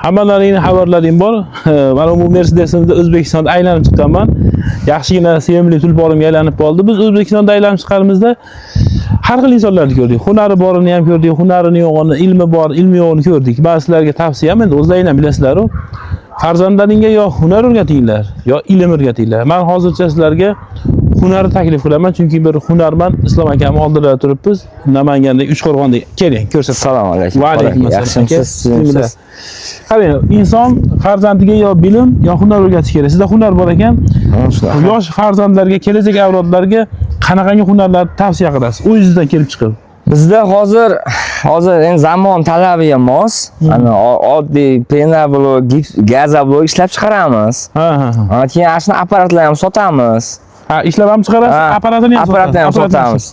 Hammalaringning xabarlaring bor. Mana bu Mercedes'imda O'zbekistonda aylanib chiqqanman. Yaxshigina sevimli tulporimga aylanib qoldi. Biz O'zbekistonda aylanib chiqqanimizda har xil insonlarni ko'rdik. Hunari borini ham ko'rdik, hunarini yo'g'ini, ilmi bor, ilmi yo'g'ini ko'rdik. Men sizlarga tavsiyam endi o'zlaringlar bilasizlar-ku. Farzandlaringga yo hunar o'rgatinglar, yo ilm o'rgatinglar. Men hozircha sizlarga hunarni taklif qilaman, chunki bir hunarmand Islom akam oldida turibmiz. Namanganda Uchqo'rg'onda. Keling, ko'rsat. Assalomu alaykum. Va alaykum assalom. Yaxshimisiz? Qarang, inson farzandiga yo bilim, yo hunar o'rgatish kerak. Sizda hunar bor ekan. Yosh farzandlarga, kelajak avlodlarga qanaqangi hunarlarni tavsiya qilasiz? O'zingizdan kelib chiqib. Bizda hozir endi zamon talabiga mos, ana oddiy pena blok, gaz blok ishlab chiqaramiz. Ha. Keyin ashna apparatlarni ham sotamiz. Ha, ishlab ham chiqarasiz, apparatini ham sotamiz.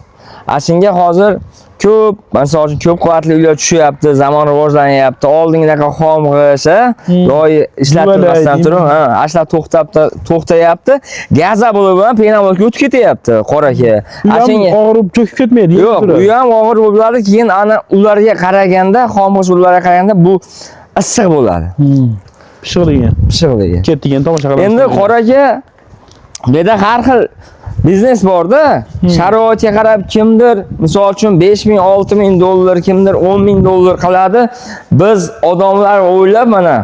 Shunga hozir ko'p, masalan uchun ko'p qavatli uylar tushyapti, zamon rivojlanyapti. Oldingidaqa xomg'ish, loy ishlatilmasdan turib, ashlar to'xtayapti. Gaza bo'lib ham pena blokka o'tib ketyapti, qoraga. Shunga og'rib cho'kib ketmaydi. Yo'q, u ham og'ir bo'ladi, keyin ana ularga qaraganda, xomg'ish ularga qaraganda bu issiq bo'ladi. Pishiqligi. Ketdigan tomosha qilamiz. Endi qoraga beda har xil biznes borda, sharoitga qarab kimdir, misol uchun 5000, 6000 dollar, kimdir 10000 dollar qiladi. Biz odamlar o'ylab mana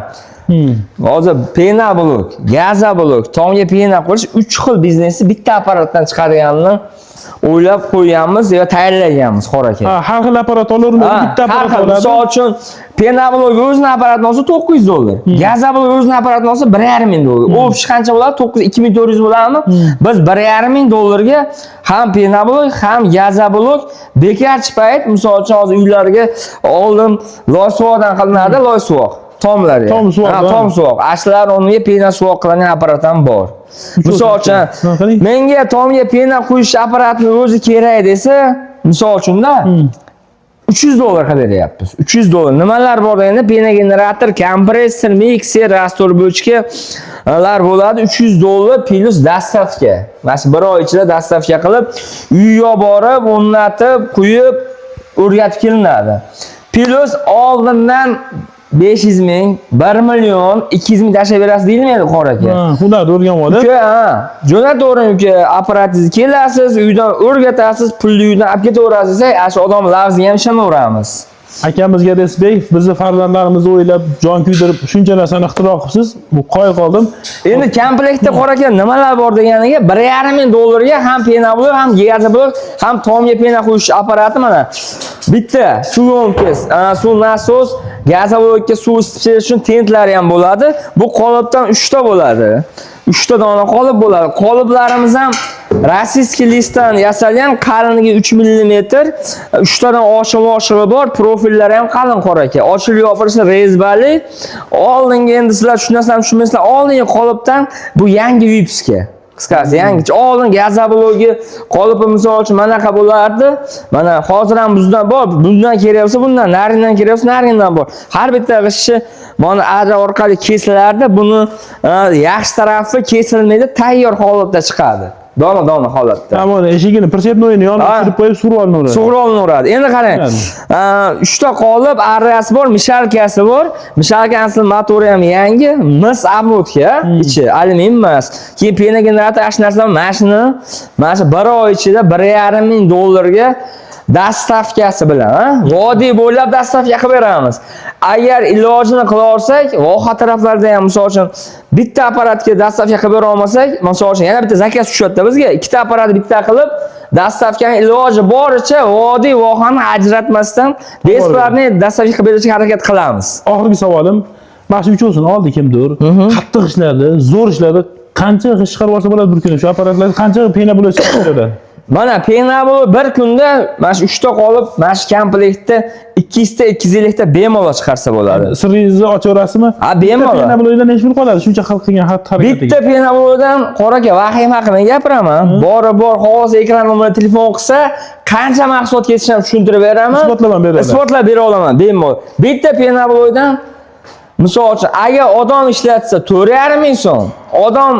hozir pena blok, gaza blok, tomga pena qo'yish 3 xil biznesni bitta apparatdan chiqarganini o'ylab qo'yganmiz va tayyorlaganmiz qoraka. Ha, har xil apparat olavermaydi, bitta apparat oladi. Misol uchun pena blok o'zining apparatini olsa 900 dollar. Gaza blok o'zining apparatini olsa 1500 dollar. O'pish qancha bo'ladi? 2400 bo'ladimi? Biz 1500 dollarga ham pena blok, ham gaza blok bekarchi payt, misol uchun hozir uylarga oldim, loy suvoqdan qilinadi, loy suvoq. Tomlarga. Tom suvoq. Ashlar o'rniga pena suvoq qiladigan apparat ham bor. Misol uchun menga tomga pena quyish apparatini o'zi kerak desa, misol uchunda 300 dollar beryapmiz. 300 dollar. Nimalar bor endi? Pena generator, kompressor, mikser, rastor bo'chkalar bo'ladi. 300 dollar plus dastavka. Mana shu bir oy ichida dastavka qilib, uyga borib, o'rnatib, quyib, o'rgatib kelinadi. Plus oldindan 500 ming, 1 million, 200 ming tashlab berasiz deyilmaydi qoraga. Hunar o'rganib olib. Jo'natavering uka, apparatingizni kelasiz, uydan o'rgatasiz, pulni uydan olib ketaverasiz, shu odam lavziga ham ishonaveramiz. Akamizga respekt, bizni farzandlarimizni o'ylab, jon kuydirib shuncha narsani ixtiro qilibsiz. Bu qoyil qoldim. Endi komplektda qoraga nimalar bor deganiga 1500 dollarga ham pena blok, ham gaza blok, ham tomga pena quyish apparati mana. Bitta suv nasos, gaza blokka suv isitish uchun tentlari ham bo'ladi. Bu qolipdan 3 ta bo'ladi. 3 ta dona qolip bo'ladi. Qoliplarimiz ham rossiyskiy listdan yasalgan, qaliniga 3 mm, 3 tadan oshig'i bor, profillari ham qalin qoraka. Ochilib yopilishi rezbali. Oldinga endi sizlar tushunasizlar, tushunmaysizlar, oldingi qolipdan bu yangi vipska. Qisqasi yangicha oldin gaza blogi qolipi misol uchun manaqa bo'lardi. Mana hozir ham bizdan bor, bundan kerak bundan, naringdan kerak naringdan bor. Har bitta g'ishni mana adra orqali kesilardi. Buni yaxshi tarafi kesilmaydi, tayyor holatda chiqadi. Dona holatda. Mana eshigini pritsepnoyini yonib turib qo'yib surib olinaveradi. Surib olinaveradi. Endi qarang. 3 ta qolip, arrasi bor, mishalkasi bor. Mishalkasi motori ham yangi, mis obrodka, ichi alyumin emas. Keyin pena generator ash narsalar mana shu 1 oy ichida 1500 dollarga dastavkasi bilan, vodiy bo'ylab dastavka qilib beramiz. Agar ilojini qila olsak, voha taraflarda ham misol uchun bitta apparatga dastavka qilib bera olmasak, misol uchun yana bitta zakaz tushadi bizga. Ikkita apparatni bitta qilib, dastavkani iloji boricha vodiy vohani ajratmasdan besplatniy dastavka qilib berishga harakat qilamiz. Oxirgi savolim, mana shu uchovsini oldi kimdir? Qattiq ishlardi, zo'r ishlardi. Qancha g'ish chiqarib olsa bo'ladi bir kunda? Shu apparatlarni qancha pena bo'lsa bo'ladi? Mana pena bu bir kunda mana shu 3 ta qolib, mana shu komplektda 200 ta 250 ta bemalol chiqarsa bo'ladi. Siringizni ochaverasizmi? Ha, bemalol. Pena blogidan nechta qoladi? Shuncha xalq qilgan harakatiga. Bitta pena blogidan qoraga vahima qilmay gapiraman. Bor hozir ekranimda telefon qilsa, qancha mahsulot ketishini tushuntirib beraman. Isbotlab bera olaman bemalol. Bitta pena blogidan misol uchun agar odam ishlatsa 4,5 ming so'm, odam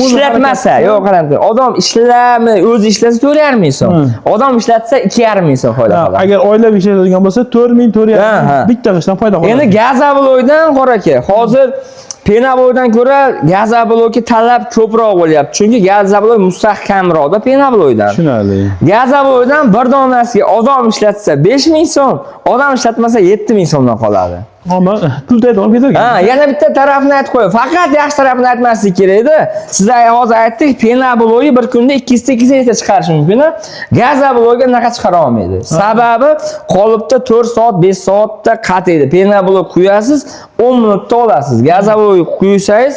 ishlatmasa, yo'q qarang. Odam o'zi ishlasa 4,5 ming so'm. Odam ishlatsa 2,5 ming so'm foyda qiladi. Agar oilaviy ishlaydigan bo'lsa 4,000 4,5 bitta qishdan foyda qiladi. Endi gazobloydan qora aka. Hozir penabloydan ko'ra gazobloyga talab ko'proq bo'lyapti. Chunki gazobloy mustahkamroqda penabloydan. Tushunarli. Gazobloydan bir donasiga odam ishlatsa 5 ming so'm, odam ishlatmasa 7 ming so'mdan qoladi. Ammo pul tayda olib ketadi. Yana bitta tarafni aytib qo'y. Faqat yaxshi tarafni aytmaslik kerak edi. Siz hozir aytdik, penabloyi bir kunda 2-8 ta chiqarish mumkin. Gazobloyga unaqa chiqara olmaydi. Sababi qolipda 4 soat, 5 soatda qataydi. Penabloy quyasiz, 10 minutda olasiz. Gazobloy quysangiz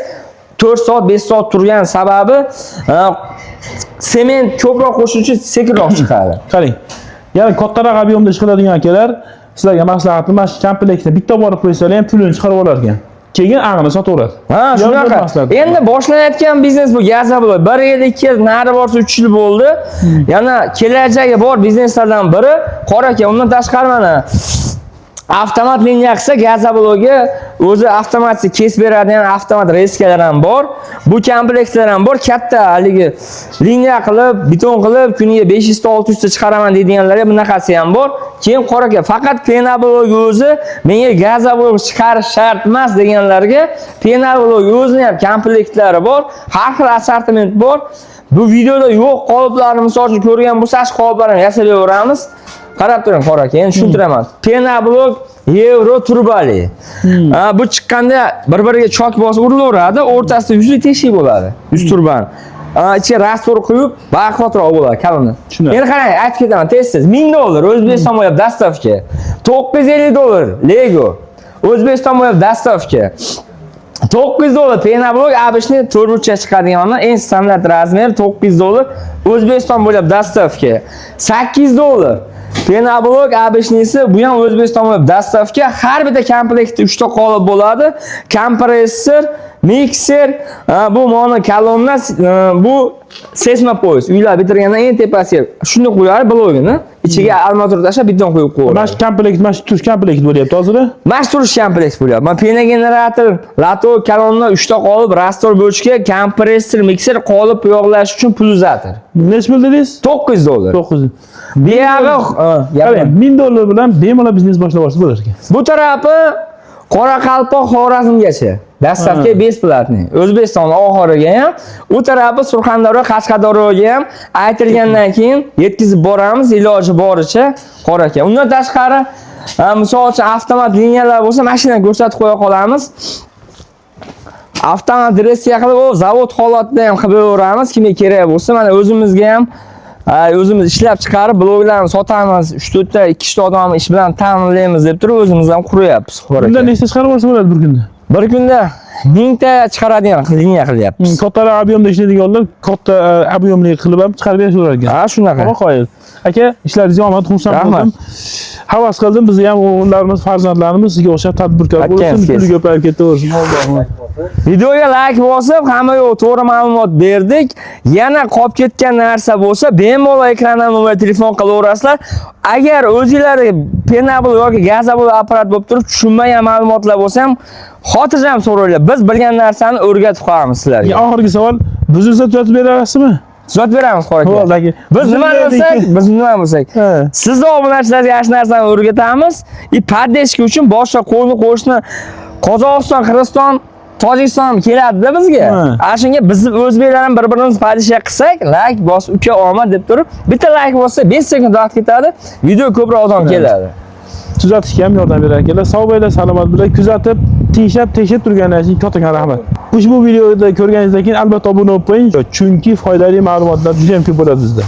4 soat, 5 soat turgan sababi sement ko'proq qo'shuvchi sekinroq chiqadi. Qarang. Ya'ni kattaroq ob'yomda ish qiladigan akalar sizlarga maslahatim, mana shu komplektni bitta borib qo'ysalar ham pulini chiqarib olar ekan. Keyin ag'ini sotaveradi. Ha, shunaqa. Endi boshlanayotgan biznes bu gazobloy. 1 yil, 2 yil, nari borsa 3 yil bo'ldi. Yana kelajagi bor bizneslardan biri qora aka. Undan tashqari mana avtomat liniya qilsa gazobloyga o'zi avtomatik kesib beradigan avtomat reskalar ham bor. Bu komplektlar ham bor. Katta haligi liniya qilib, beton qilib kuniga 500 ta 600 ta chiqaraman deydiganlarga bunaqasi ham bor. Keyin qora aka, faqat penabloy o'zi menga gazobloy chiqarish shart emas deganlarga penabloy o'zining ham komplektlari bor. Har xil assortiment bor. Bu videoda yo'q qoliplarni misol uchun ko'rgan bo'lsangiz qoliplarni yasalayveramiz. Qarab turing qora aka, endi tushuntiraman. Penabloy Euro turbali. Bu chiqqanda bir-biriga chok bosib urilaveradi, o'rtasida yuzli teshik bo'ladi. Yuz turban. Ichiga rastor quyib, baqotroq bo'ladi kalonni. Endi qarang, aytib ketaman, tez-tez. $1000 O'zbekiston bo'ylab dastavka. $950 Lego. O'zbekiston bo'ylab dastavka. $900 penabloy ABShni turbucha chiqadiganlar eng standart razmeri $900 O'zbekiston bo'ylab dastavka. $800 penabloy ABShnisi bu ham O'zbekiston bo'ylab dastavka. Har bitta komplektda 3 ta qolip bo'ladi. Kompressor, mikser, bu mono kolonna, bu seysmopolis. Uylar bitirgandan eng tepasiga shuni qo'yadi blogini. Ichiga armatura tashlab bitta qo'yib qo'yadi. Mana shu komplekt, mana shu tush komplekt bo'lyapti hozir. Mana shu tush komplekt bo'lyapti. Mana pena generator, lato, kolonna 3 ta qolip, rastor bo'lishga, kompressor, mikser, qolip yog'lash uchun pulzator. Nech pul dedingiz? $900. 900. Buyog'i $1000 bilan bemalol biznes boshlab olsa bo'lar ekan. Bu tarafi Qoraqalpoq Xorazmgacha. Dastavka besplatniy. O'zbekiston oxiriga ham, u tarafi Surxondaryo, Qashqadaryoga ham aytilgandan keyin yetkazib boramiz iloji boricha qora aka. Undan tashqari, misol uchun avtomat liniyalar bo'lsa, mashinani ko'rsatib qo'ya qolamiz. Avtomat dressiya qilib, zavod holatida ham qilib beramiz, kimga kerak bo'lsa. Mana o'zimizga ham o'zimiz ishlab chiqarib, bloglarni sotamiz. 3-4 ta, 2 ta odamni ish bilan ta'minlaymiz deb turib, o'zimiz ham quryapmiz. Bundan nechta chiqarib olsa bo'ladi bir kunda? Bir kunda 1000 ta chiqaradigan liniya qilyapmiz. Kattaroq ob'yomda ishlaydiganlar katta ob'yomli qilib ham chiqarib berishaverar ekan. Ha, shunaqa. Qo'yil. Aka, ishlaringiz omad, xursand bo'ldim. Havas qildim, bizni ham o'g'illarimiz, farzandlarimiz sizga o'xshab tadbirkor bo'lsin, puli ko'payib ketaversin. Allohim. Videoga like bosib, hammaga to'g'ri ma'lumot berdik. Yana qolib ketgan narsa bo'lsa, bemalol ekrandan mobil telefon qilaverasizlar. Agar o'zingizlar penabloy yoki gazobloy apparat bo'lib turib, tushunmagan ma'lumotlar bo'lsa ham xotirjam so'ranglar. Biz bilgan narsani o'rgatib qo'yamiz sizlarga. Oxirgi savol, buzilsa tuzatib berasizmi? Tuzatib beramiz qora aka. Biz nima bo'lsak, sizni obunachilarga yaxshi narsani o'rgatamiz. Poddержка uchun boshqa qo'yni qo'shni Qozog'iston, Qirg'iziston, Tojikiston keladi-da bizga. Shunga biz o'zbeklar ham bir-birimizni poddержка qilsak, like bosib, uka omad deb turib, bitta like bossa 5 sekund vaqt ketadi, video ko'proq odam keladi. Tuzatishga ham yordam berar ekanlar. Sog' bo'linglar, salomat bo'linglar. Kuzatib, tekshirib turganingiz uchun katta rahmat. Ushbu videoda ko'rganingizdan keyin albatta obuna bo'lib qo'ying, chunki foydali ma'lumotlar juda ham ko'p bo'ladi bizda.